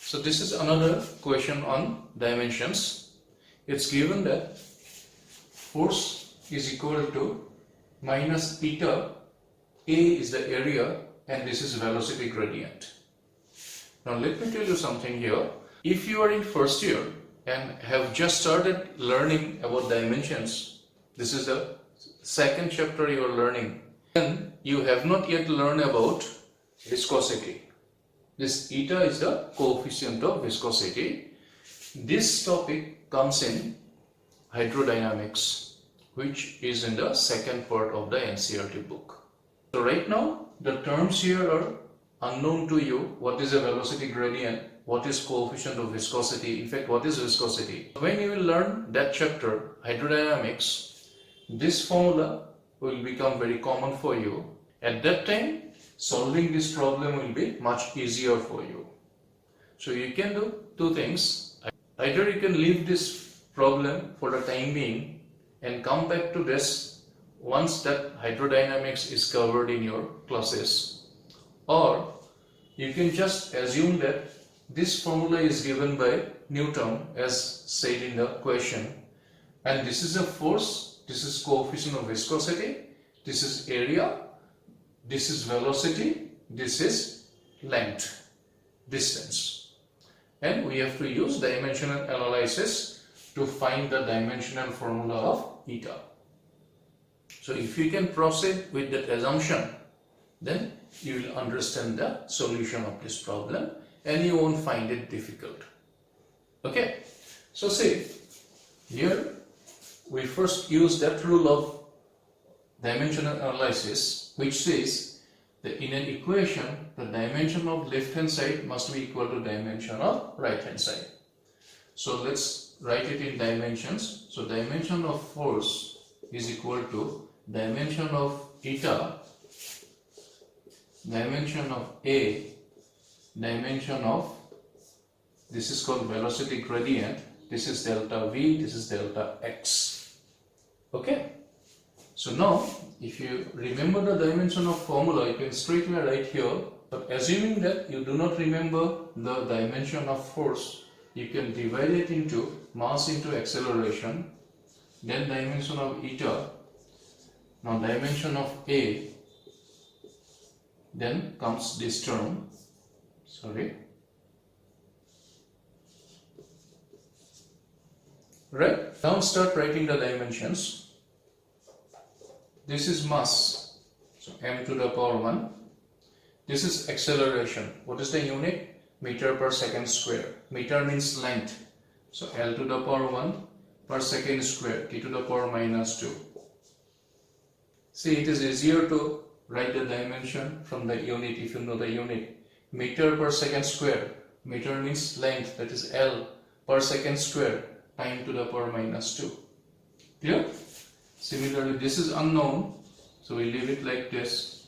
So this is another question on dimensions. It's given that force is equal to minus eta. A is the area and this is velocity gradient. Now let me tell you something here. If you are in first year and have just started learning about dimensions, this is the second chapter you are learning, and you have not yet learned about viscosity. This eta is the coefficient of viscosity. This topic comes in hydrodynamics, which is in the second part of the NCERT book. So right now the terms here are unknown to you. What is a velocity gradient? What is coefficient of viscosity? In fact, what is viscosity? When you will learn that chapter, hydrodynamics, this formula will become very common for you. At that time, solving this problem will be much easier for you. So you can do two things. Either you can leave this problem for the time being and come back to this once that hydrodynamics is covered in your classes, or you can just assume that this formula is given by Newton as said in the question, and this is a force, this is coefficient of viscosity, this is area, this is velocity, this is length, distance, and we have to use dimensional analysis to find the dimensional formula of eta. So if you can proceed with that assumption, then you will understand the solution of this problem and you won't find it difficult. Okay, so see, here we first use that rule of dimensional analysis, which says that in an equation the dimension of left hand side must be equal to dimension of right hand side. So let's write it in dimensions. So dimension of force is equal to dimension of eta, dimension of A, dimension of, this is called velocity gradient, this is delta V, this is delta X. Okay, so now if you remember the dimension of formula, you can straightaway write here, but assuming that you do not remember the dimension of force, you can divide it into mass into acceleration, then dimension of eta, now dimension of A, then comes this term, right? Now start writing the dimensions. This is mass, so m to the power 1. This is acceleration. What is the unit? Meter per second square. Meter means length, so L to the power 1 per second square, t to the power minus 2. See, it is easier to write the dimension from the unit if you know the unit. Meter per second square. Meter means length, that is L per second square, time to the power minus 2. Clear? Similarly, this is unknown, so we leave it like this.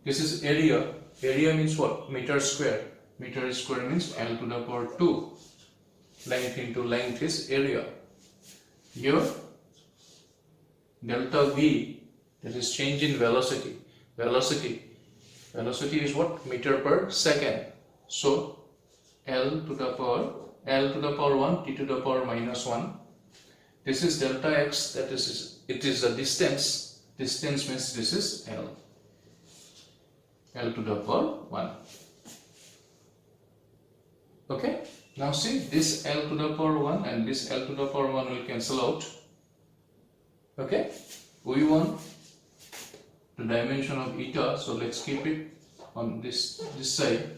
This is area. Area means what? Meter square. Meter square means L to the power 2. Length into length is area. Here, delta V, that is change in velocity. Velocity is what? Meter per second. So L to the power 1, t to the power minus 1. This is delta X, that is, it is the distance. Distance means this is L. L to the power 1. Okay, now see, this L to the power 1 and this L to the power 1 will cancel out. Okay, we want the dimension of eta, so let's keep it on this side.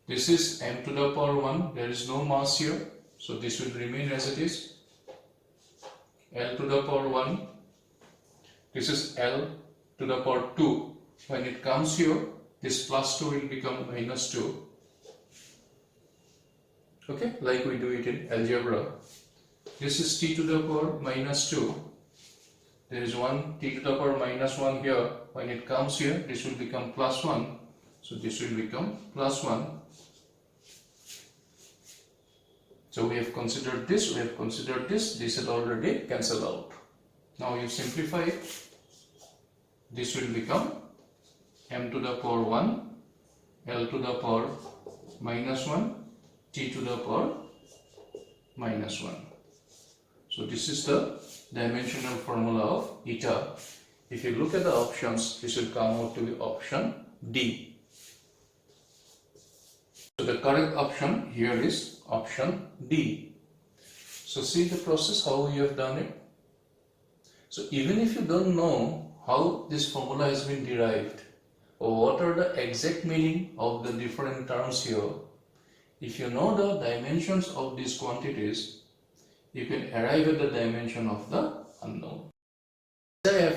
This is m to the power 1, there is no mass here, so this will remain as it is. L to the power 1, this is L to the power 2. When it comes here, this plus 2 will become minus 2. Okay, like we do it in algebra. This is t to the power minus 2. There is 1 t to the power minus 1 here. When it comes here, this will become plus 1. So this will become plus 1. So we have considered this, this had already cancelled out. Now you simplify it. This will become m to the power 1 L to the power minus 1, T to the power minus 1. So this is the dimensional formula of eta. If you look at the options, this will come out to be option D. So the correct option here is option D. So see the process how we have done it. So even if you don't know how this formula has been derived or what are the exact meaning of the different terms here, if you know the dimensions of these quantities, you can arrive at the dimension of the unknown. As I have